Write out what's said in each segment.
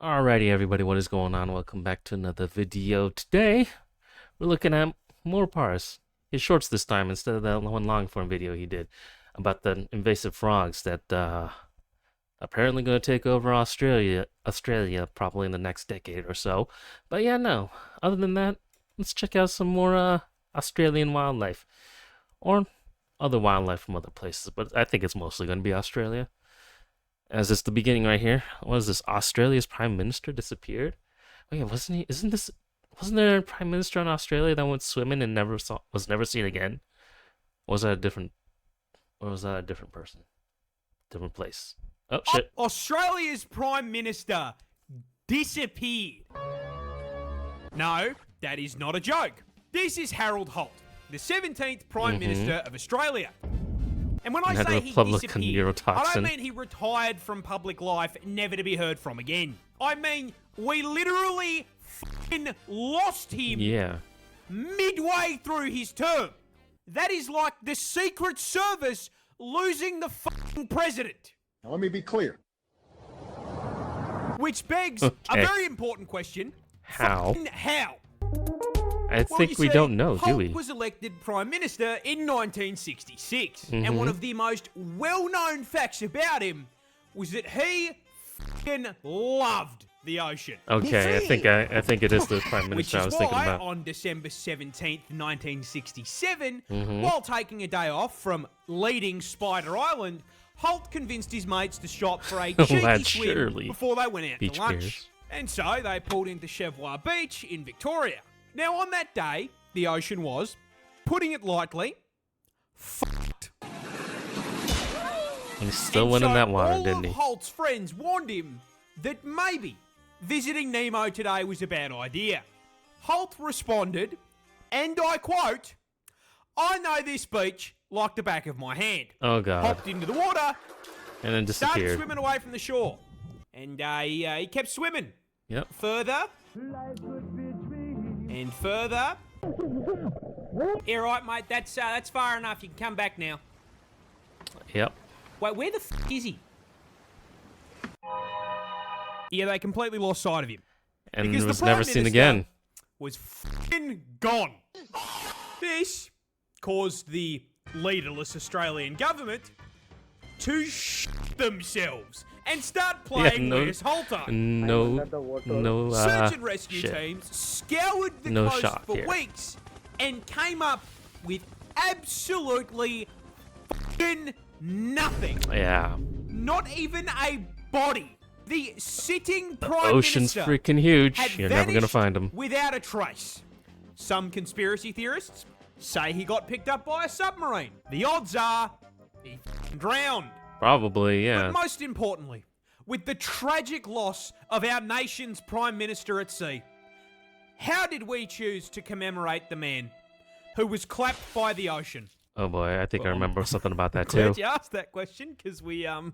Alrighty, everybody, what is going on? Welcome back to another video. Today, we're looking at More Parz. His shorts this time instead of that one long-form video he did about the invasive frogs that apparently going to take over Australia probably in the next decade or so. But yeah, no. Other than that, let's check out some more Australian wildlife or other wildlife from other places. But I think it's mostly going to be Australia. As it's the beginning right here. What is this? Australia's Prime Minister disappeared? Wait, wasn't there a Prime Minister in Australia that went swimming and was never seen again? Or was that a different person? Different place. Oh shit. Australia's Prime Minister disappeared. No, that is not a joke. This is Harold Holt, the 17th Prime Minister of Australia. And when I say he disappeared, I don't mean he retired from public life, never to be heard from again. I mean, we literally f***ing lost him midway through his term. That is like the Secret Service losing the f***ing president. Now let me be clear. Which begs a very important question. How? How? I think we don't know, do we? Holt was elected Prime Minister in 1966, and one of the most well-known facts about him was that he f***ing loved the ocean. Okay, I think it is the Prime Minister I was thinking about. On December 17th, 1967, while taking a day off from leading Spider Island, Holt convinced his mates to shop for a cheeky swim before they went out to lunch. And so they pulled into Cheviot Beach in Victoria. Now, on that day, the ocean was, putting it lightly, fucked. He still went in that water, didn't he? All of Holt's friends warned him that maybe visiting Nemo today was a bad idea. Holt responded, and I quote, "I know this beach like the back of my hand." Oh, God. Hopped into the water, and then disappeared. Started swimming away from the shore. And he kept swimming. Yep. Further. And further. Yeah, right, mate. That's far enough. You can come back now. Yep. Wait, where the f*** is he? Yeah, they completely lost sight of him. And he was never seen again. Was f***ing gone. This caused the leaderless Australian government to themselves and start playing Where's Holter. Search and rescue teams scoured the coast for weeks and came up with absolutely f***ing nothing. Yeah. Not even a body. The sitting Prime Ocean's Minister freaking huge. You're never gonna find him. Without a trace. Some conspiracy theorists say he got picked up by a submarine. The odds are he drowned. Probably, yeah. But most importantly, with the tragic loss of our nation's Prime Minister at sea, how did we choose to commemorate the man who was clapped by the ocean? Oh boy, I think I remember something about that too. Glad you asked that question, because we named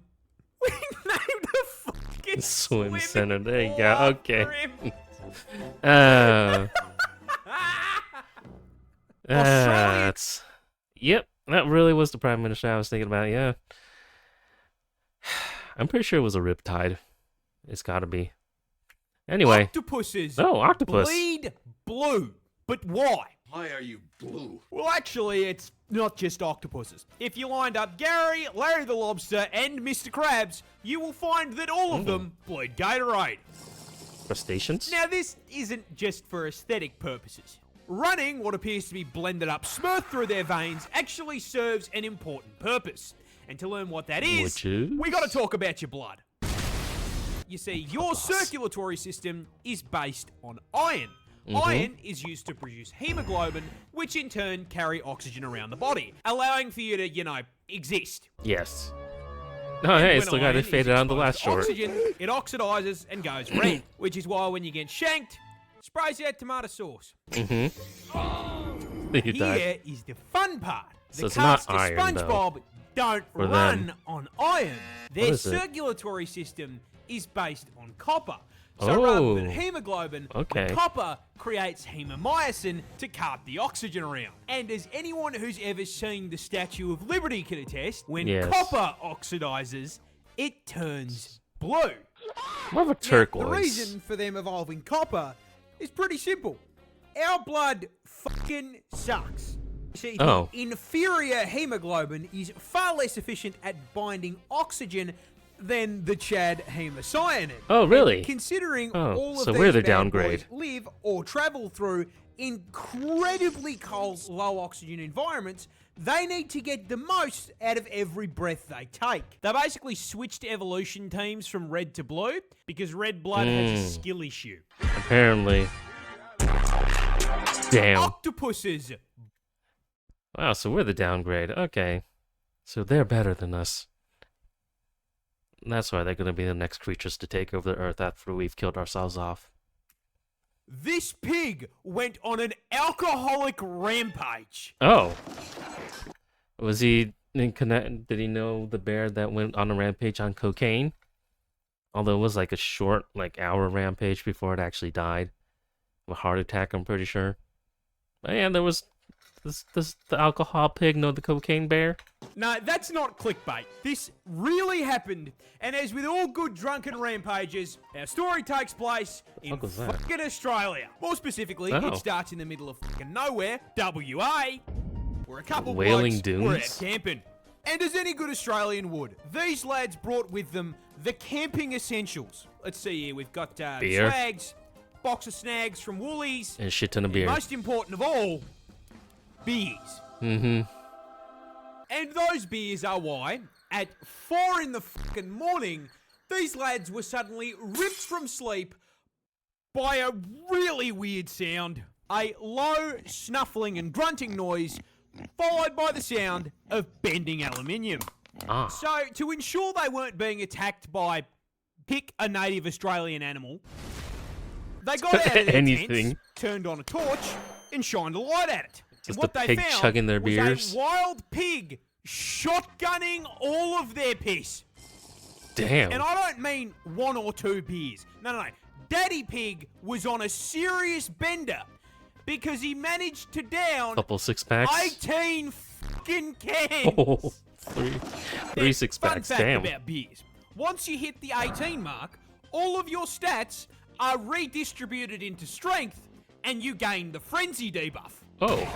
a fucking swim center. There you go. Okay. Yep, that really was the Prime Minister I was thinking about. Yeah. I'm pretty sure it was a riptide. It's gotta be. Anyway. Octopuses. Oh, octopus. Bleed blue. But why? Why are you blue? Well, actually, it's not just octopuses. If you lined up Gary, Larry the Lobster, and Mr. Krabs, you will find that all of them bleed Gatorade. Crustaceans? Now, this isn't just for aesthetic purposes. Running what appears to be blended up smurf through their veins actually serves an important purpose. And to learn what that is, we got to talk about your blood. You see, your circulatory system is based on iron. Iron is used to produce hemoglobin, which in turn carry oxygen around the body, allowing for you to, exist. Yes. Oh, hey, it's the guy that faded on the last short. Oxygen, it oxidizes and goes red, which is why when you get shanked, sprays out tomato sauce. Here is the fun part. So it's not iron, SpongeBob don't run on iron. Their circulatory system is based on copper. So rather than hemoglobin, copper creates hemomyosin to cart the oxygen around. And as anyone who's ever seen the Statue of Liberty can attest, when copper oxidizes, it turns blue. More of a Now, turquoise. the reason for them evolving copper is pretty simple. Our blood fucking sucks. See, Oh. the inferior hemoglobin is far less efficient at binding oxygen than the Chad hemocyanin. Oh, really? And considering Oh, all of so these we're the bad downgrade. boys live or travel through incredibly cold, low oxygen environments, they need to get the most out of every breath they take. They basically switched evolution teams from red to blue because red blood has a skill issue. Apparently. Damn. Octopuses. Wow, so we're the downgrade. Okay. So they're better than us. That's why they're going to be the next creatures to take over the Earth after we've killed ourselves off. This pig went on an alcoholic rampage. Oh. Was he in connect? Did he know the bear that went on a rampage on cocaine? Although it was like a short, like hour rampage before it actually died. A heart attack, I'm pretty sure. And there was the alcohol pig know the cocaine bear? No, that's not clickbait. This really happened. And as with all good drunken rampages, our story takes place in What was that? fucking Australia. More specifically, Oh. it starts in the middle of fucking nowhere, WA, where a couple Wailing blokes were out Dunes? camping. And as any good Australian would, these lads brought with them the camping essentials. Let's see here, we've got Beer. swags, box of snags from Woolies, And a shit ton of and beer. most important of all, beers. Mm-hmm. And those beers are why, at 4 in the fucking morning, these lads were suddenly ripped from sleep by a really weird sound. A low, snuffling and grunting noise, followed by the sound of bending aluminium. Ah. So, to ensure they weren't being attacked by, pick a native Australian animal, they got out of their Anything. tents, turned on a torch, and shined a light at it. Just And what the they pig found chugging their was beers? a wild pig shotgunning all of their piss. Damn. And I don't mean 1 or 2 beers. No. Daddy Pig was on a serious bender because he managed to down Couple 6-packs. 18 fucking cans. Oh, three Now, 6-packs. Fun fact Damn. about beers. Once you hit the 18 mark, all of your stats are redistributed into strength and you gain the frenzy debuff. Oh.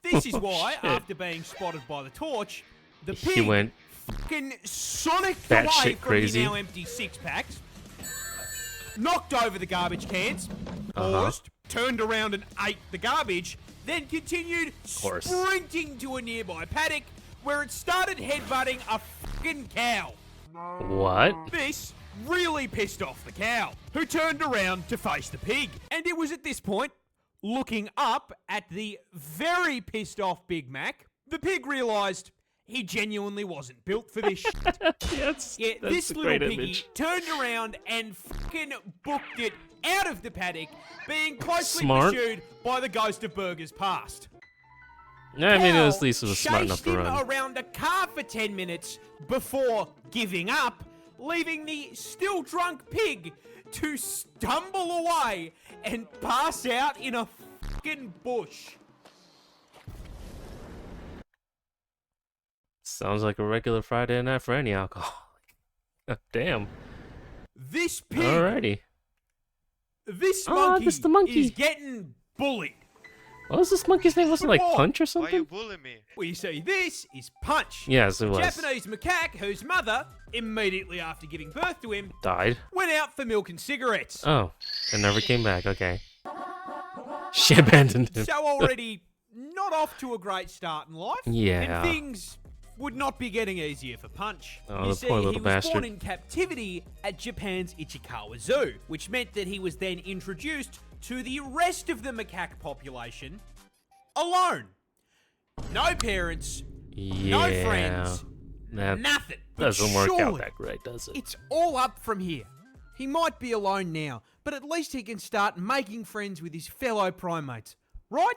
This is why, Shit. after being spotted by the torch, the He pig went fucking sonicked bat away shit from crazy. the now empty 6-packs, knocked over the garbage cans, Uh-huh. paused, turned around and ate the garbage, then continued course. sprinting to a nearby paddock where it started headbutting a fucking cow. what? This really pissed off the cow, who turned around to face the pig. And it was at this point, looking up at the very pissed off Big Mac, the pig realised he genuinely wasn't built for this shit. Yes. Yeah, that's this a little great piggy image. turned around and fucking booked it out of the paddock, being closely Smart. pursued by the ghost of burgers past. Yeah, I mean, Cow at least it was smart enough chased to him run. around a car for 10 minutes before giving up, leaving the still drunk pig to stumble away and pass out in a fucking bush. Sounds like a regular Friday night for any alcoholic. Damn. This pig, Alrighty. this Ah, monkey, this the monkey. is getting bullied. What was this monkey's name? Wasn't it like Football. Punch or Why you something? bullying me? We see this is Punch. Yes, it was. Japanese macaque whose mother, immediately after giving birth to him, Died. went out for milk and cigarettes. Oh, and never came back. Okay. She abandoned him. So already not off to a great start in life. Yeah. And things would not be getting easier for Punch. Oh, You the see, poor he little was bastard. born in captivity at Japan's Ichikawa Zoo, which meant that he was then introduced to the rest of the macaque population alone. No parents, Yeah. no friends, That nothing. But doesn't work out surely that great, does it? It's all up from here. He might be alone now, but at least he can start making friends with his fellow primates. Right?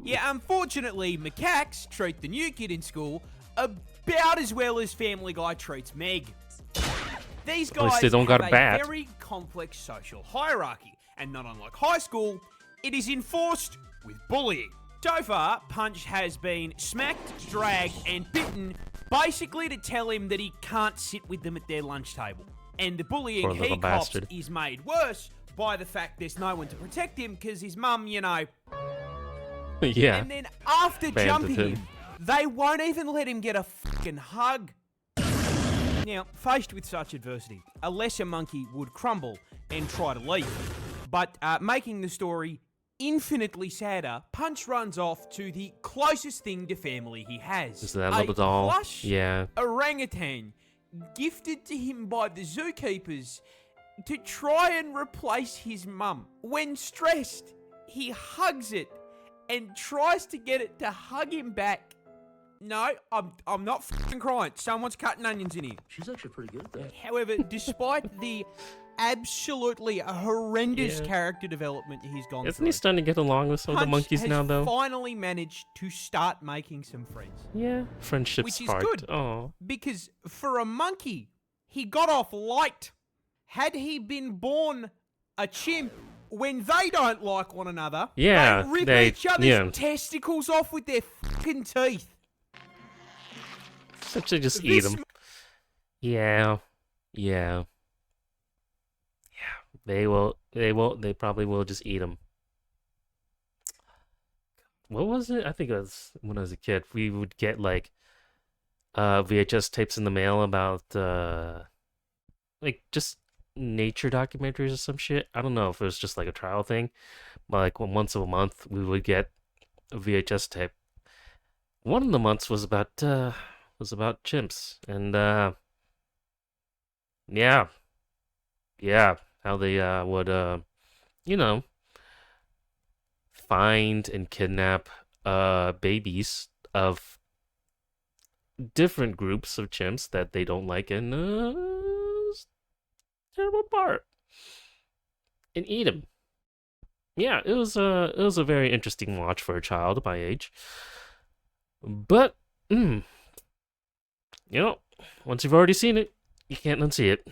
Yeah, unfortunately, macaques treat the new kid in school about as well as Family Guy treats Meg. These At least guys they don't got have a bat. very complex social hierarchy, and not unlike high school, it is enforced with bullying. So far, Punch has been smacked, dragged, and bitten basically to tell him that he can't sit with them at their lunch table. And the bullying Poor he little cops bastard. is made worse by the fact there's no one to protect him because his mum, you know. Yeah. And then after Banned jumping him. him, they won't even let him get a fucking hug. Now, faced with such adversity, a lesser monkey would crumble and try to leave. But making the story infinitely sadder, Punch runs off to the closest thing to family he has. Is that little doll? Plush Yeah. orangutan gifted to him by the zookeepers to try and replace his mum. When stressed, he hugs it and tries to get it to hug him back. No, I'm not fucking crying. Someone's cutting onions in here. She's actually pretty good at that. However, despite the absolutely horrendous Yeah. character development he's gone Isn't through, he starting to get along with some of the Punch monkeys has now, though? finally managed to start making some friends. Yeah. Friendship Which is sparked. good. Oh. Because for a monkey, he got off light. Had he been born a chimp, when they don't like one another, Yeah, they rip they- each other's yeah. testicles off with their fucking teeth. Essentially just eat This them. Yeah. Yeah. Yeah. They probably will just eat them. What was it? I think it was when I was a kid. We would get like VHS tapes in the mail about like just nature documentaries or some shit. I don't know if it was just like a trial thing, but like once a month we would get a VHS tape. One of the months was about chimps and yeah, how they would you know, find and kidnap babies of different groups of chimps that they don't like and tear them apart and eat them. Yeah, it was a very interesting watch for a child my age. But you know, once you've already seen it, you can't unsee it.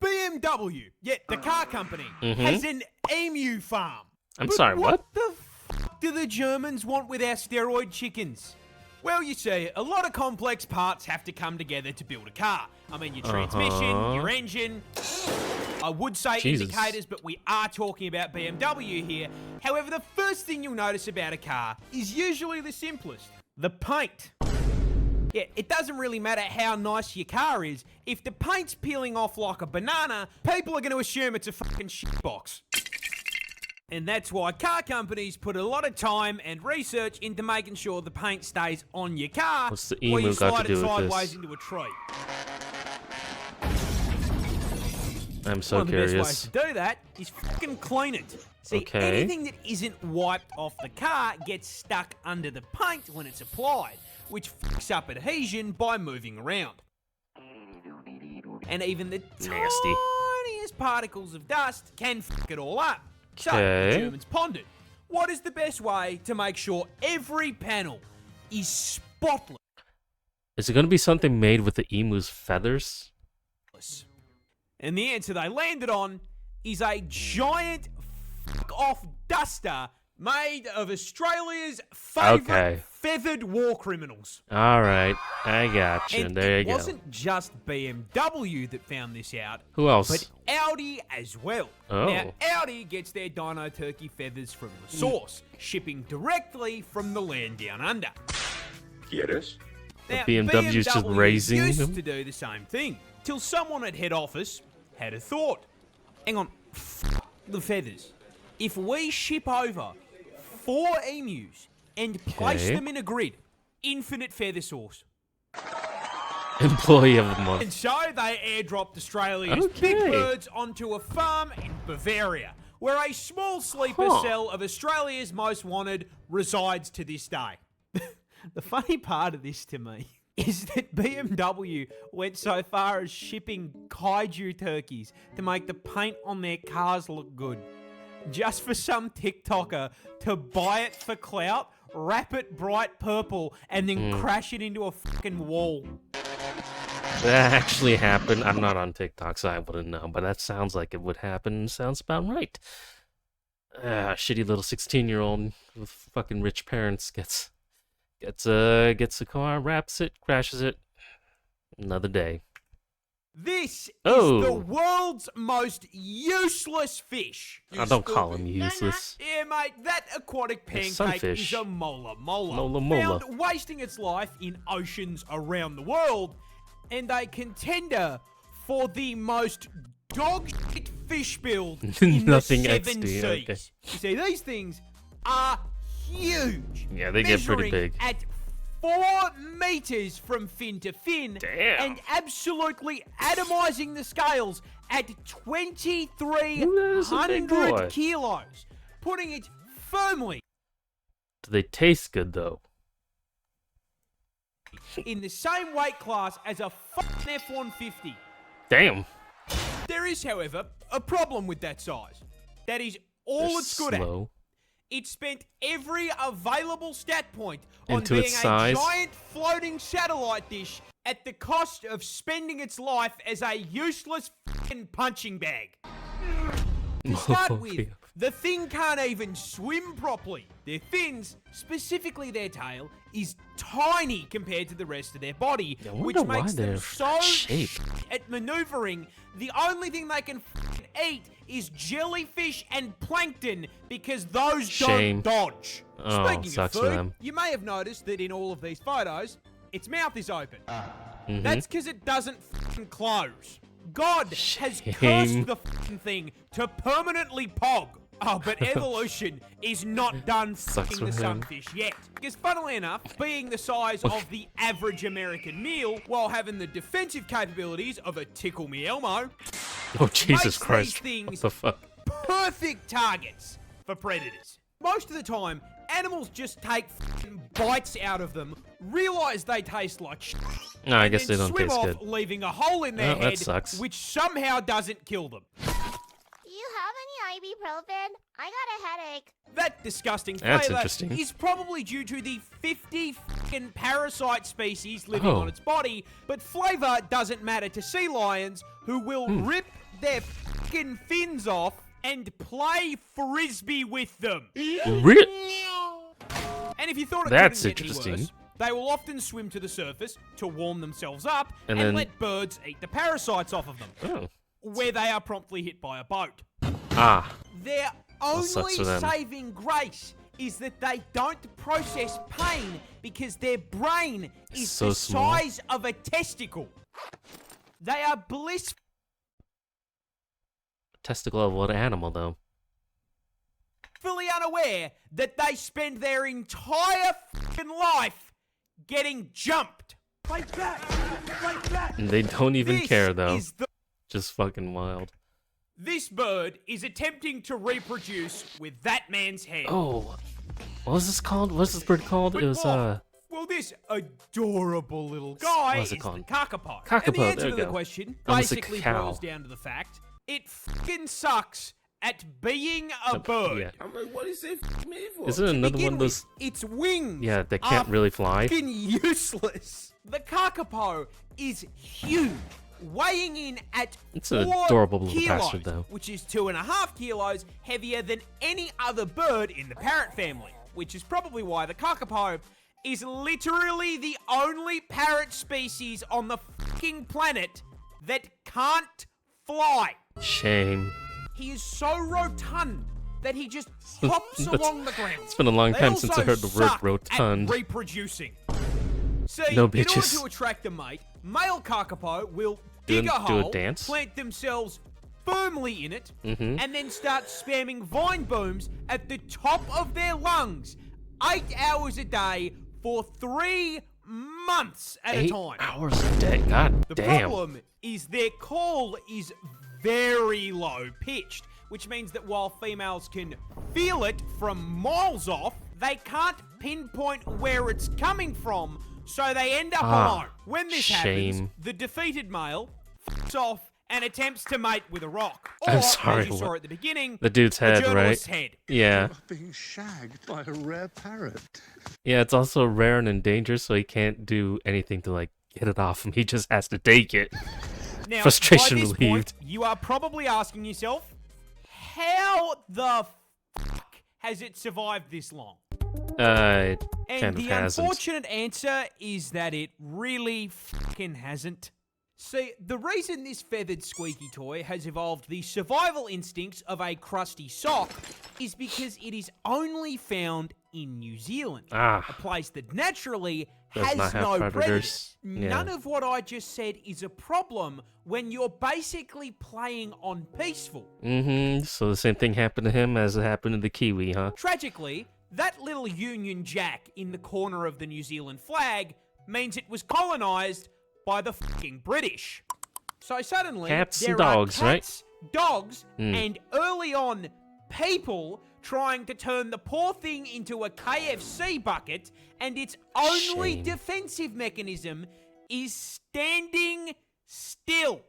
BMW, yeah, the car company, has an emu farm. I'm But sorry, what? the fuck do the Germans want with our steroid chickens? Well, you see, a lot of complex parts have to come together to build a car. I mean, your transmission, your engine, I would say Jesus. indicators, but we are talking about BMW here. However, the first thing you'll notice about a car is usually the simplest, the paint. Yeah, it doesn't really matter how nice your car is. If the paint's peeling off like a banana, people are going to assume it's a fucking shitbox. And that's why car companies put a lot of time and research into making sure the paint stays on your car What's the or you emu got to slide do it with sideways this? into a tree. I'm so One of the best ways curious. to do that is fucking clean it. See, Okay. anything that isn't wiped off the car gets stuck under the paint when it's applied, which fucks up adhesion by moving around. And even the Nasty. tiniest particles of dust can fuck it all up. So, Okay. the Germans pondered, what is the best way to make sure every panel is spotless? Is it going to be something made with the emu's feathers? And the answer they landed on is a giant fuck-off duster made of Australia's favourite Okay. feathered war criminals. All right, I got you. And There it you go. wasn't just BMW that found this out, Who else? but Audi as well. Oh. Now, Audi gets their dino turkey feathers from the source, shipping directly from the land down under. ¿Quieres? Now, BMW's just raising used them? to do the same thing, till someone at head office had a thought. Hang on, the feathers. If we ship over 4 emus and place Okay. them in a grid, infinite feather source. Employee of the And month. so they airdropped Australia's big Okay. birds onto a farm in Bavaria, where a small sleeper Huh. cell of Australia's most wanted resides to this day. The funny part of this to me is that BMW went so far as shipping kaiju turkeys to make the paint on their cars look good. Just for some TikToker to buy it for clout, wrap it bright purple, and then crash it into a fucking wall. That actually happened. I'm not on TikTok, so I wouldn't know, but that sounds like it would happen. Sounds about right. Shitty little 16-year-old with fucking rich parents gets Gets a car, wraps it, crashes it. Another day. This is Oh. the world's most useless fish. I don't call him useless. Yeah, mate, that aquatic It's pancake sunfish. is a mola mola. Mola mola. Found wasting its life in oceans around the world, and a contender for the most dog shit fish build in Nothing the seven XD, seas. okay. You see, these things are huge. Yeah, they get pretty measuring big. At 4 meters from fin to fin. Damn. And absolutely atomizing the scales at Ooh, that is a big boy. 2,300 kilos, putting it firmly Do they taste good though? in the same weight class as a fucking F-150. Damn. There is, however, a problem with that size. That is all They're it's good at. slow. It spent every available stat point on Into being its a size. giant floating satellite dish at the cost of spending its life as a useless fucking punching bag. To start with, the thing can't even swim properly. Their fins, specifically their tail, is tiny compared to the rest of their body, I which wonder why makes them they're so shaped. shit at maneuvering. The only thing they can fucking eat is jellyfish and plankton because those Shame. don't dodge. Oh, Speaking sucks of for food, them. you may have noticed that in all of these photos, its mouth is open. Mhm. That's because it doesn't fucking close. God has Shame. cursed the fucking thing to permanently pog. Oh, but evolution is not done Sucks fucking the for him. sunfish yet. Because funnily enough, being the size of the average American meal, while having the defensive capabilities of a Tickle Me Elmo, Oh Jesus makes Christ! these What things the fuck? perfect targets for predators. Most of the time, animals just take fucking bites out of them, realize they taste like shit, No, I and guess they then don't swim taste off, good. leaving a hole in their Oh, that head, sucks. which somehow doesn't kill them. Do you have any ibuprofen? I got a headache. That disgusting That's flavor interesting. is probably due to the 50 fucking parasite species living Oh. on its body, but flavor doesn't matter to sea lions, who will Hmm. rip their fucking fins off and play frisbee with them. And if you thought it That's couldn't get any interesting. worse, they will often swim to the surface to warm themselves up And and then- let birds eat the parasites off of them, Oh. where they are promptly hit by a boat. Ah. Their sucks only for them. saving grace is that they don't process pain because their brain is So the small. size of a testicle. They are blissfully Testicle of what animal though? unaware that they spend their entire fucking life getting jumped. Like that! Like that! And they don't even This care though. is the- Just fucking wild. This bird is attempting to reproduce with that man's head. Oh. What was this called? What's this bird called? But It was what? Well, this adorable little guy What's it is called? the kakapo. Kakapo, And the answer there to we the go. question Almost a basically cow. boils down to the fact it fucking sucks at being a bird. Yeah. I'm like, what is it me for? Isn't it To another begin one of those? with, its wings Yeah, they can't are really fly. fucking useless. The kakapo is huge, weighing in at It's an 4 adorable little kilos, bastard, though. which is 2.5 kilos heavier than any other bird in the parrot family, which is probably why the kakapo is literally the only parrot species on the fucking planet that can't fly. Shame. He is so rotund that he just hops That's- along the ground. It's been a long They time since I also heard the word suck rotund. At reproducing. See, No in order bitches. to attract a mate, male kakapo will Do dig a a hole, dance? plant themselves firmly in it, Mhm. and then start spamming vine booms at the top of their lungs, 8 hours a day for 3 months at a 8 time. hours a day. God The damn. problem is their call is very low pitched, which means that while females can feel it from miles off, they can't pinpoint where it's coming from, so they end up alone. When this happens, shame. the defeated male f***s off and attempts to mate with a rock. Or, I'm sorry, as you saw what? at the beginning, The dude's a head, right? journalist's head. Yeah. Being shagged by a rare parrot. Yeah, it's also rare and endangered, so he can't do anything to, like, get it off him. He just has to take it. Now, Frustration by this relieved. point, you are probably asking yourself, how the fuck has it survived this long? It And kind of the hasn't. unfortunate answer is that it really fucking hasn't. See, the reason this feathered squeaky toy has evolved the survival instincts of a crusty sock is because it is only found in New Zealand, a place that naturally Does has not have no predators. None Yeah. of what I just said is a problem when you're basically playing on peaceful. So the same thing happened to him as it happened to the Kiwi, huh? Tragically, that little Union Jack in the corner of the New Zealand flag means it was colonised by the fucking British. So suddenly, Cats there and dogs, are right? cats, dogs, and early on, people trying to turn the poor thing into a KFC bucket, and its only Shame. defensive mechanism is standing still.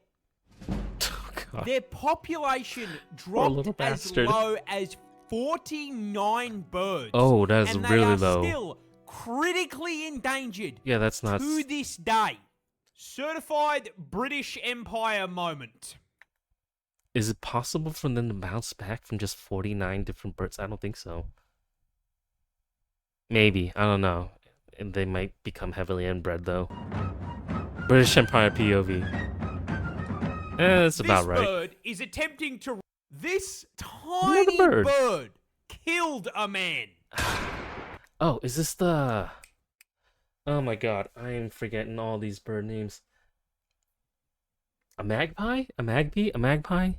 Oh, God. Their population little dropped as bastard. low as 49 birds. Oh, that is and really they are low. still critically endangered Yeah, that's not. to this day. Certified British Empire moment. Is it possible for them to bounce back from just 49 different birds? I don't think so. Maybe. I don't know. And they might become heavily inbred, though. British Empire POV. That's about right. This bird is attempting to... This Another tiny bird. bird killed a man. Oh, is this the... Oh my god, I am forgetting all these bird names. A magpie? A magpie? A magpie?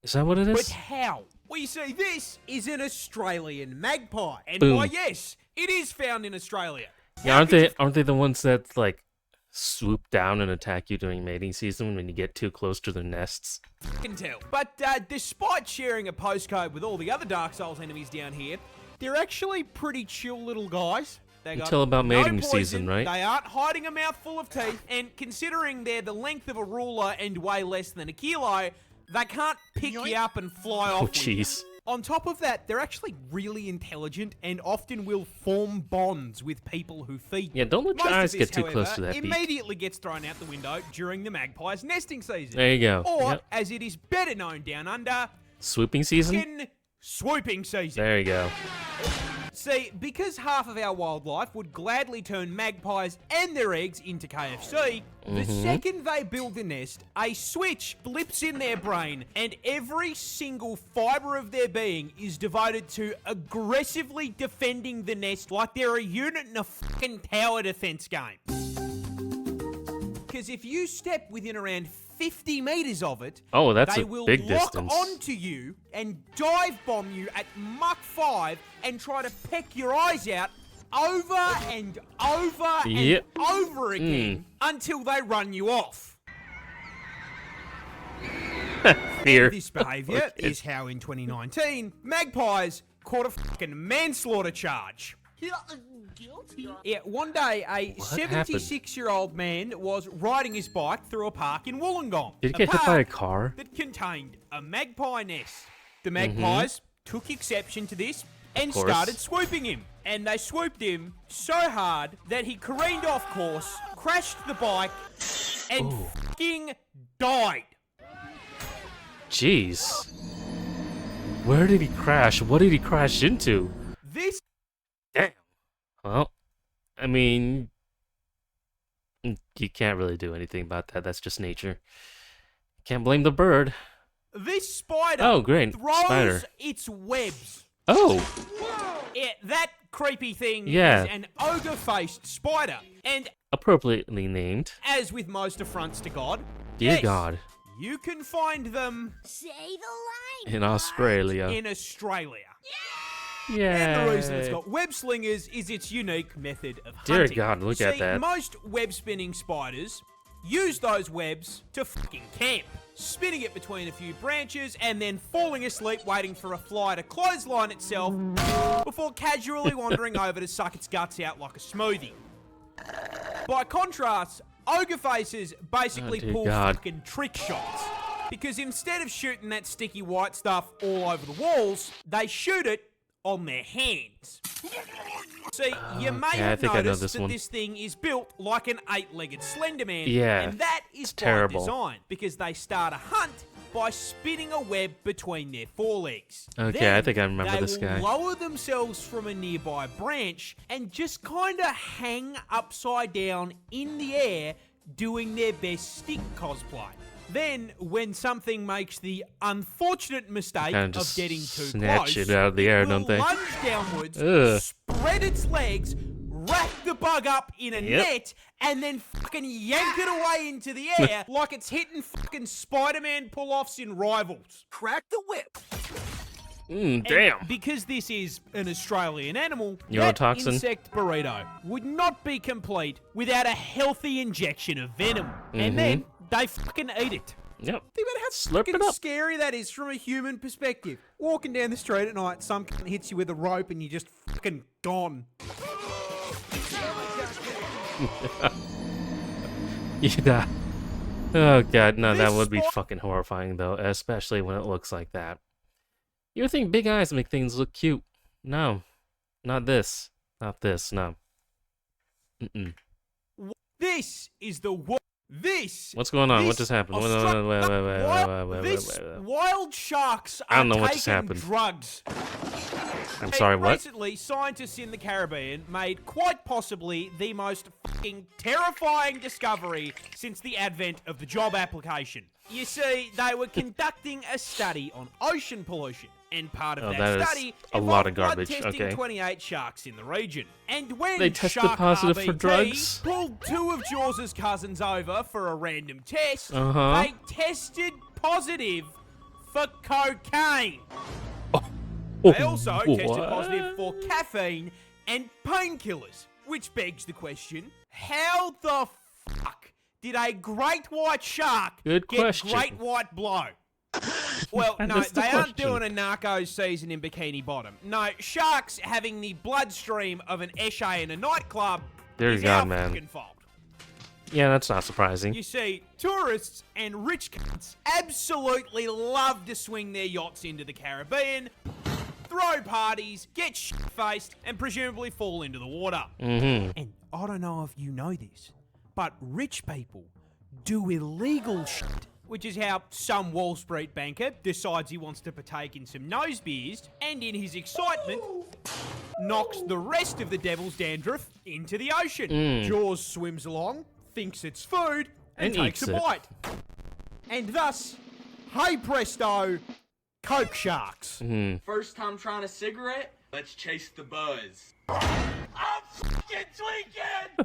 Is that what it But is? how? Well, you see, this is an Australian magpie. And Boom. why, yes, it is found in Australia. Yeah, aren't they the ones that like swoop down and attack you during mating season when you get too close to their nests? Can tell. But despite sharing a postcode with all the other Dark Souls enemies down here, they're actually pretty chill little guys. They got Until about no mating poison, season, right? They aren't hiding a mouthful of teeth, and considering they're the length of a ruler and weigh less than a kilo, they can't pick you up and fly off Oh, with you. jeez. On top of that, they're actually really intelligent and often will form bonds with people who feed them. Yeah, don't let your Most of eyes this, get too however, close to that beak. immediately gets thrown out the window during the magpie's nesting season. There you go. Or, Yep. as it is better known down under, Swooping season? fucking swooping season. There you go. See, because half of our wildlife would gladly turn magpies and their eggs into KFC, the second they build a nest, a switch flips in their brain, and every single fibre of their being is devoted to aggressively defending the nest like they're a unit in a fucking tower defense game. Because if you step within around 50 meters of it, Oh, that's they a will big lock distance. onto you and dive bomb you at Mach 5 and try to peck your eyes out over and over Yep. and over again until they run you off. Fear. This behaviour is how in 2019, magpies caught a fucking manslaughter charge. Yeah, one day a 76-year-old man was riding his bike through a park in Wollongong. Did he get hit by a car? That contained a magpie nest. The magpies took exception to this and course. started swooping him. And they swooped him so hard that he careened off course, crashed the bike, and fucking died. Jeez. Where did he crash? What did he crash into? This Damn. Well, I mean, you can't really do anything about that. That's just nature. Can't blame the bird. this spider Oh, great. throws Spider. its webs. Oh, Yeah, that creepy thing Yeah. is an ogre-faced spider. And appropriately named. as with most affronts to God, Dear yes, God. you can find them Say the line. In Australia. in Australia. Yeah. And the reason it's got web slingers is its unique method of Dear hunting. God, look You at see, that. Most web-spinning spiders use those webs to fucking camp, spinning it between a few branches and then falling asleep waiting for a fly to clothesline itself before casually wandering over to suck its guts out like a smoothie. By contrast, ogre faces basically Oh, dear pull God. fucking trick shots. Because instead of shooting that sticky white stuff all over the walls, they shoot it on their hands. See, you may Okay, I have think I know noticed this that one. this thing is built like an 8-legged Slender Man. Yeah, And that is it's by terrible. design, because they start a hunt by spinning a web between their forelegs. Okay, Then I think I remember they this will guy. lower themselves from a nearby branch and just kind of hang upside down in the air doing their best stick cosplay. Then, when something makes the unfortunate mistake Kinda of just getting too snatch close, it out of the air, will don't they? lunge downwards, Ugh. spread its legs, wrap the bug up in a Yep. net, and then fucking yank it away into the air like it's hitting fucking Spider-Man pull-offs in Rivals. Crack the whip. And Damn. because this is an Australian animal, Neurotoxin. that insect burrito would not be complete without a healthy injection of venom. And then they fucking eat it. Yep. Think about how Slurp it fucking up. scary that is from a human perspective. Walking down the street at night, some cunt hits you with a rope and you're just fucking gone. Yeah. Oh god, no, that This would be spot- fucking horrifying though, especially when it looks like that. You would think big eyes make things look cute. No. Not this. Not this, no. Mm-mm. This is the world. This. What's going on? What this just happened? This wild sharks I are don't know what taking just happened. drugs. I'm sorry, what? Recently, scientists in the Caribbean made quite possibly the most fucking terrifying discovery since the advent of the job application. You see, they were conducting a study on ocean pollution, and part of Oh, that that is study a lot of involved blood garbage, testing okay. 28 sharks in the region. And when They tested Shark positive for RBT drugs? pulled two of Jaws' cousins over for a random test, Uh-huh. they tested positive for cocaine. They also tested positive for caffeine and painkillers, which begs the question, how the fuck did a great white shark Good get question. great white blow? Well, That no, is the they aren't question. doing a Narcos season in Bikini Bottom. No, sharks having the bloodstream of an Eshe in a nightclub Dear is God, our man. fucking fault. Yeah, that's not surprising. You see, tourists and rich cunts absolutely love to swing their yachts into the Caribbean, throw parties, get shit-faced, and presumably fall into the water. Mm-hmm. And I don't know if you know this, but rich people do illegal shit, which is how some Wall Street banker decides he wants to partake in some nose beers, and in his excitement, knocks the rest of the devil's dandruff into the ocean. Jaws swims along, thinks it's food, and takes eats a it. bite. And thus, hey presto, Coke sharks. First time trying a cigarette? Let's chase the buzz.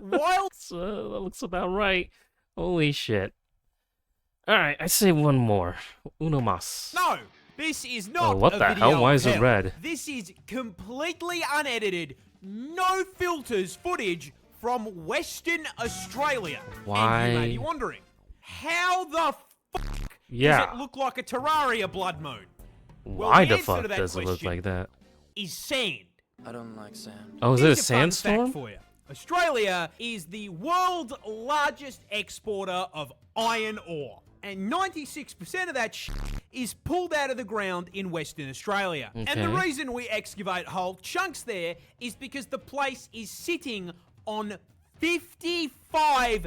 Wild That looks about right. Holy shit. Alright, I say one more. Uno mas. No, this is not Oh, what a the video hell? Why of is it hell. red? This is completely unedited, no filters footage from Western Australia. And you may be Why? wondering, how the fuck Yeah. does it look like a Terraria blood moon? Well, Why the the answer fuck to that does it look question like that? Is sand. I don't like sand. Oh, is it a Here's fun fact sandstorm? for you. Australia is the world's largest exporter of iron ore. And 96% of that shit is pulled out of the ground in Western Australia. And the Okay. reason we excavate whole chunks there is because the place is sitting on 55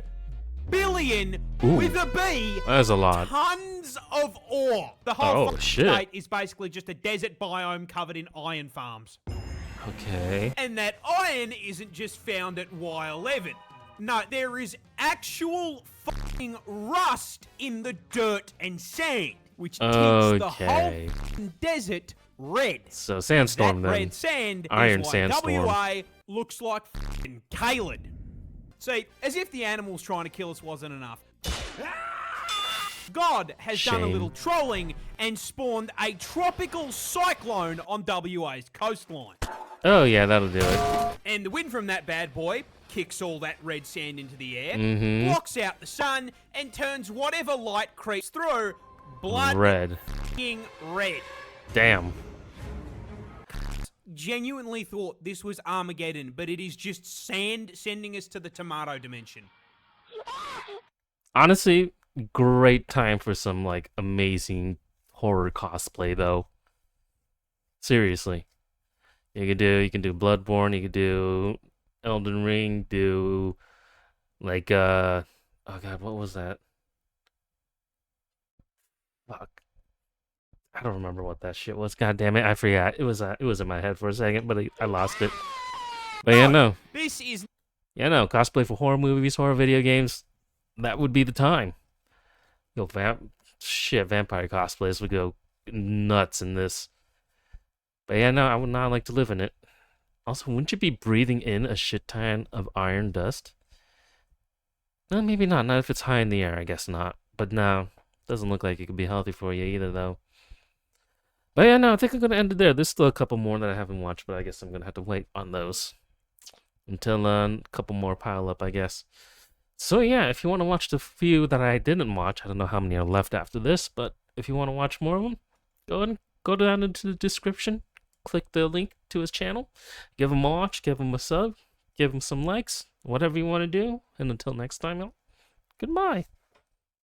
billion, with a B, That's a lot. tons of ore. The whole Oh, fucking shit. state is basically just a desert biome covered in iron farms. Okay. And that iron isn't just found at Y11. No, there is actual fucking rust in the dirt and sand, which tints the whole Okay. fucking desert red. So sandstorm That then. red sand Iron is why sandstorm. WA looks like fucking Caled. See, as if the animals trying to kill us wasn't enough. God has done a Shame. little trolling and spawned a tropical cyclone on WA's coastline. Oh yeah, that'll do it. And the wind from that bad boy kicks all that red sand into the air, Mhm. blocks out the sun, and turns whatever light creeps through blood Red. f***ing red. Damn. Genuinely thought this was Armageddon, but it is just sand sending us to the tomato dimension. Honestly, great time for some like amazing horror cosplay though. Seriously. You can do Bloodborne, you could do Elden Ring, do like oh god, what was that? Fuck. I don't remember what that shit was. God damn it, I forgot. It was in my head for a second, but I lost it. But yeah, no. This is Yeah, no. Cosplay for horror movies, horror video games. That would be the time. Yo, vampire cosplays would go nuts in this. But yeah, no, I would not like to live in it. Also, wouldn't you be breathing in a shit ton of iron dust? No, maybe not. Not if it's high in the air. I guess not. But no, doesn't look like it could be healthy for you either, though. But yeah, no, I think I'm gonna end it there. There's still a couple more that I haven't watched, but I guess I'm gonna have to wait on those until a couple more pile up, I guess. So yeah, if you want to watch the few that I didn't watch, I don't know how many are left after this, but if you want to watch more of them, go down into the description, click the link to his channel, give him a watch, give him a sub, give him some likes, whatever you want to do. And until next time, y'all, goodbye.